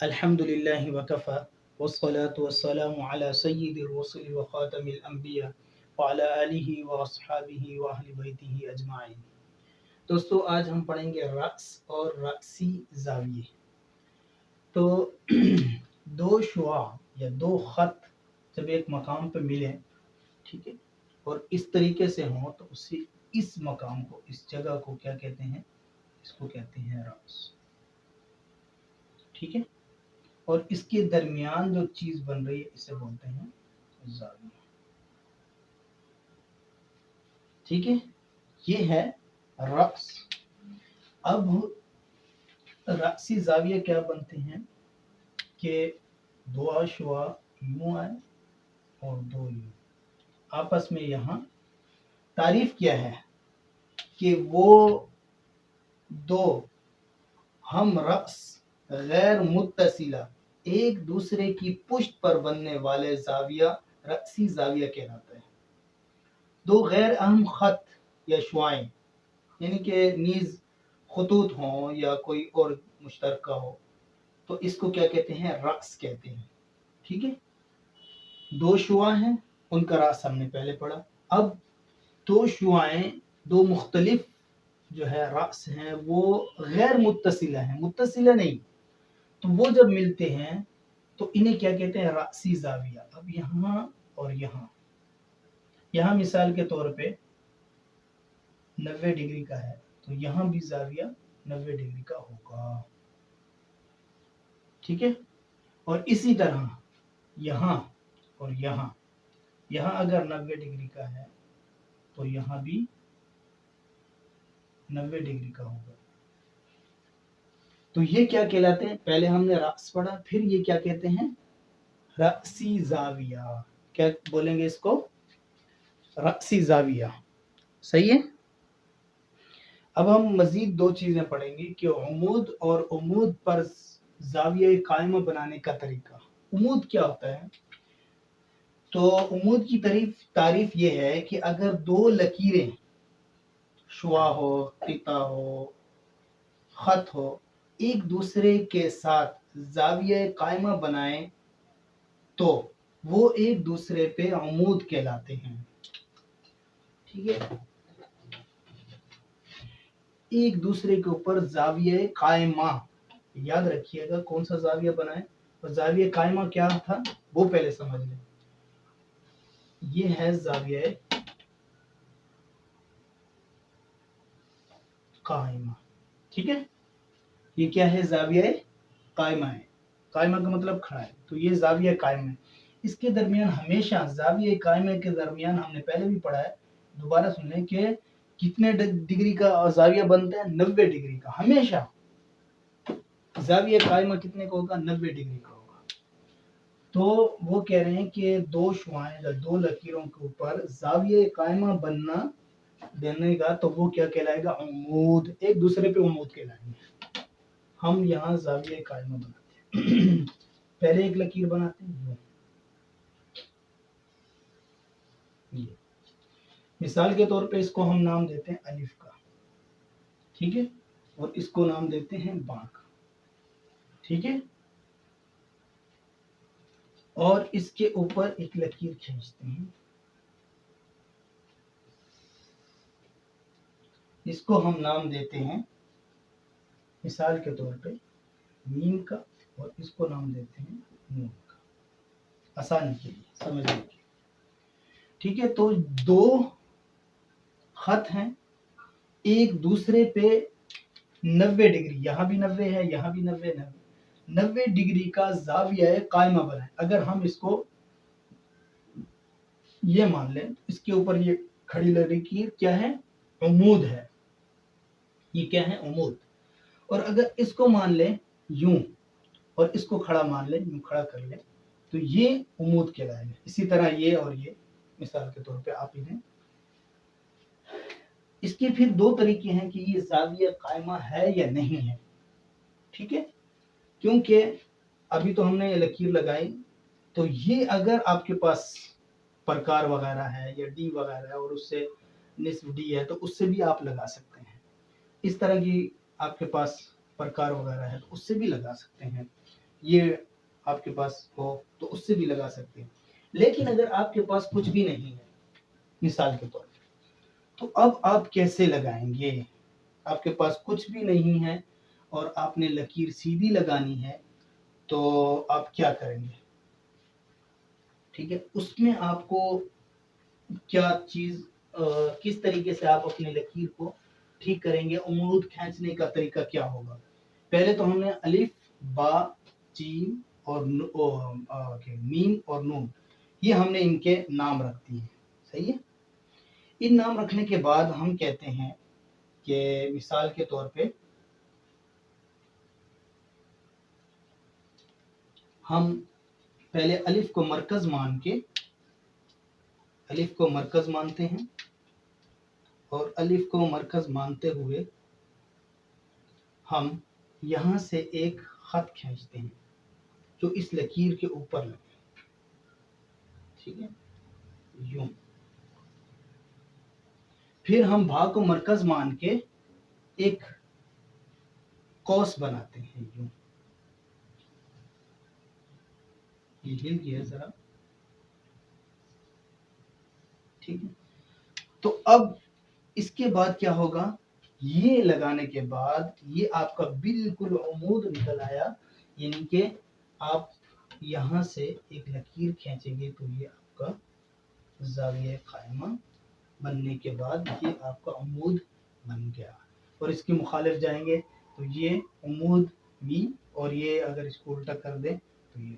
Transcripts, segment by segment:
الحمد للہ وکفى والصلاة والسلام على سید الرسل وخاتم الانبیاء وعلى آلہ واصحابہ واہل بیتہ اجمعین۔ دوستو آج ہم پڑھیں گے رقص اور رقصی زاویے۔ تو دو شعاع یا دو خط جب ایک مقام پہ ملیں، ٹھیک ہے، اور اس طریقے سے ہوں تو اسے اس مقام کو، اس جگہ کو کیا کہتے ہیں؟ اس کو کہتے ہیں رقص، ٹھیک ہے۔ اور اس کے درمیان جو چیز بن رہی ہے اسے بولتے ہیں زاویہ، ٹھیک ہے۔ یہ ہے رقص۔ اب رقصی زاویہ کیا بنتے ہیں کہ دو شعاع یوں آئے اور دو یوں آپس میں یہاں۔ تعریف کیا ہے کہ وہ دو ہم رقص غیر متصلہ ایک دوسرے کی پشت پر بننے والے زاویہ رقصی زاویہ کہلاتا ہے۔ دو غیر اہم خط یا شعاعیں، یعنی کہ نیز خطوط ہوں یا کوئی اور مشترکہ ہو، تو اس کو کیا کہتے ہیں؟ رقص کہتے ہیں، ٹھیک ہے۔ دو شعاع ہیں، ان کا راز ہم نے پہلے پڑھا۔ اب دو شعاعیں، دو مختلف جو ہے رقص ہیں، وہ غیر متصلہ ہیں، متصلہ نہیں، تو وہ جب ملتے ہیں تو انہیں کیا کہتے ہیں؟ رقصی زاویہ۔ اب یہاں اور یہاں مثال کے طور پہ 90 ڈگری کا ہے تو یہاں بھی زاویہ 90 ڈگری کا ہوگا، ٹھیک ہے۔ اور اسی طرح یہاں اور یہاں اگر 90 ڈگری کا ہے تو یہاں بھی 90 ڈگری کا ہوگا۔ تو یہ کیا کہلاتے ہیں؟ پہلے ہم نے رقص پڑھا، پھر یہ کیا کہتے ہیں؟ رقصی زاویہ۔ کیا بولیں گے اس کو؟ رقصی زاویہ، صحیح ہے۔ اب ہم مزید دو چیزیں پڑھیں گے کہ عمود اور عمود پر زاویہ قائمہ بنانے کا طریقہ۔ عمود کیا ہوتا ہے؟ تو عمود کی تعریف یہ ہے کہ اگر دو لکیریں، شعاع ہو، قطع ہو، خط ہو، ایک دوسرے کے ساتھ زاویہ قائمہ بنائیں تو وہ ایک دوسرے پہ عمود کہلاتے ہیں، ٹھیک ہے۔ ایک دوسرے کے اوپر زاویہ قائمہ، یاد رکھیے گا کون سا زاویہ بنائے، اور زاویہ قائمہ کیا تھا وہ پہلے سمجھ لیں۔ یہ ہے زاویہ قائمہ، ٹھیک ہے۔ یہ کیا ہے؟ زاویہ قائمہ ہے۔ قائمہ کا مطلب کھڑا ہے، تو یہ زاویہ قائمہ ہے۔ اس کے درمیان ہمیشہ زاویہ قائمہ کے درمیان ہم نے پہلے بھی پڑھا ہے، دوبارہ سن لیں کہ کتنے ڈگری کا زاویہ بنتا ہے؟ 90 ڈگری کا۔ ہمیشہ زاویہ قائمہ کتنے کا ہوگا؟ 90 ڈگری کا ہوگا۔ تو وہ کہہ رہے ہیں کہ دو شعاعیں یا دو لکیروں کے اوپر زاویہ قائمہ بننا دینے گا تو وہ کیا کہلائے گا؟ عمود۔ ایک دوسرے پہ عمود کہلائیں گے۔ ہم یہاں زاویہ قائمہ بناتے ہیں، پہلے ایک لکیر بناتے ہیں، یہ مثال کے طور پہ اس کو ہم نام دیتے ہیں الف کا، ٹھیک ہے، اور اس کو نام دیتے ہیں با کا، ٹھیک ہے۔ اور اس کے اوپر ایک لکیر کھینچتے ہیں، اس کو ہم نام دیتے ہیں مثال کے طور پہ میم کا، اور اس کو نام دیتے ہیں نون کا، آسانی کے لیے سمجھنے کے لیے، ٹھیک ہے۔ تو دو خط ہیں، ایک دوسرے پہ 90 ڈگری، یہاں بھی 90 ہے، یہاں بھی 90 ڈگری کا زاویہ قائمہ بنائے۔ اگر ہم اس کو یہ مان لیں، اس کے اوپر یہ کھڑی لکیر کیا ہے؟ عمود ہے۔ یہ کیا ہے؟ عمود۔ اور اگر اس کو مان لیں یوں، اور اس کو کھڑا مان لیں، یوں کھڑا کر لیں، تو یہ عمود کہلائے گا۔ اسی طرح یہ اور یہ مثال کے طور پہ آپ انہیں، اس کے پھر دو طریقے ہیں کہ یہ زاویہ قائمہ ہے یا نہیں ہے، ٹھیک ہے۔ کیونکہ ابھی تو ہم نے یہ لکیر لگائی، تو یہ اگر آپ کے پاس پرکار وغیرہ ہے یا ڈی وغیرہ ہے اور اس سے نصف ڈی ہے تو اس سے بھی آپ لگا سکتے ہیں۔ اس طرح کی آپ کے پاس پرکار وغیرہ ہے تو اس سے بھی لگا سکتے ہیں، یہ آپ کے پاس ہو تو اس سے بھی لگا سکتے ہیں. لیکن اگر آپ کے پاس کچھ بھی نہیں ہے مثال کے طور پہ تو اب آپ کیسے لگائیں گے؟ آپ کے پاس کچھ بھی نہیں ہے اور آپ نے لکیر سیدھی لگانی ہے تو آپ کیا کریں گے؟ ٹھیک ہے، اس میں آپ کو کیا چیز کس طریقے سے آپ اپنے لکیر کو ٹھیک کریں گے؟ عمود کھینچنے کا طریقہ کیا ہوگا؟ پہلے تو ہم نے الف با جیم اور میم اور نون یہ ہم نے ان کے نام رکھ دیے ہیں. صحیح ہے. ان نام رکھنے کے بعد ہم کہتے ہیں کہ مثال کے طور پہ ہم پہلے الف کو مرکز مان کے الف کو مرکز مانتے ہیں اور الف کو مرکز مانتے ہوئے ہم یہاں سے ایک خط کھینچتے ہیں جو اس لکیر کے اوپر لگے. ٹھیک ہے، یوں. پھر ہم بھا کو مرکز مان کے ایک قوس بناتے ہیں یوں. یہ ہل گیا ذرا. ٹھیک ہے، تو اب اس کے بعد کیا ہوگا؟ یہ لگانے کے بعد یہ آپ کا بالکل عمود نکل آیا، یعنی کہ آپ یہاں سے ایک لکیر کھینچیں گے تو یہ آپ کا زاویہ قائمہ بننے کے بعد یہ آپ کا عمود بن گیا. اور اس کے مخالف جائیں گے تو یہ عمود می، اور یہ اگر اس کو الٹا کر دیں تو یہ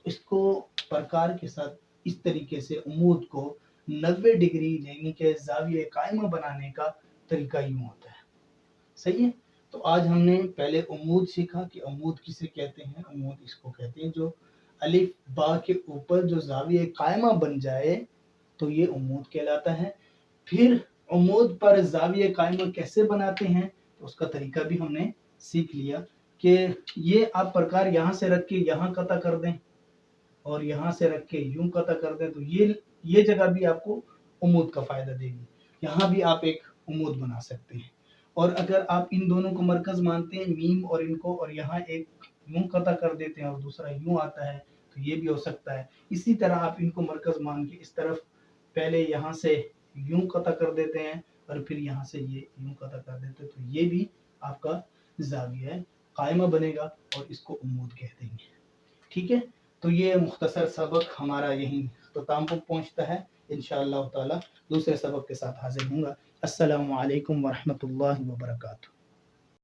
اس کو پرکار کے ساتھ اس طریقے سے عمود کو 90 ڈگری یعنی کہ زاویہ قائمہ بنانے کا طریقہ یوں ہوتا ہے. صحیح ہے. تو آج ہم نے پہلے عمود سیکھا کہ عمود کسے کہتے ہیں. عمود اس کو کہتے ہیں جو الف با کے اوپر جو زاویہ قائمہ بن جائے تو یہ عمود کہلاتا ہے. پھر عمود پر زاویہ قائمہ کیسے بناتے ہیں تو اس کا طریقہ بھی ہم نے سیکھ لیا کہ یہ آپ پرکار یہاں سے رکھ کے یہاں قطع کر دیں اور یہاں سے رکھ کے یوں قطع کر دیں تو یہ جگہ بھی آپ کو عمود کا فائدہ دے گی. یہاں بھی آپ ایک عمود بنا سکتے ہیں. اور اگر آپ ان دونوں کو مرکز مانتے ہیں میم اور ان کو، اور یہاں ایک یوں قطع کر دیتے ہیں اور دوسرا یوں آتا ہے تو یہ بھی ہو سکتا ہے. اسی طرح آپ ان کو مرکز مان کے اس طرف پہلے یہاں سے یوں قطع کر دیتے ہیں اور پھر یہاں سے یہ یوں قطع کر دیتے ہیں تو یہ بھی آپ کا زاویہ قائمہ بنے گا اور اس کو عمود کہتے ہیں. ٹھیک ہے، تو یہ مختصر سبق ہمارا یہیں اختتام پر پہنچتا ہے. انشاءاللہ تعالی دوسرے سبق کے ساتھ حاضر ہوں گا. السلام علیکم ورحمۃ اللہ وبرکاتہ.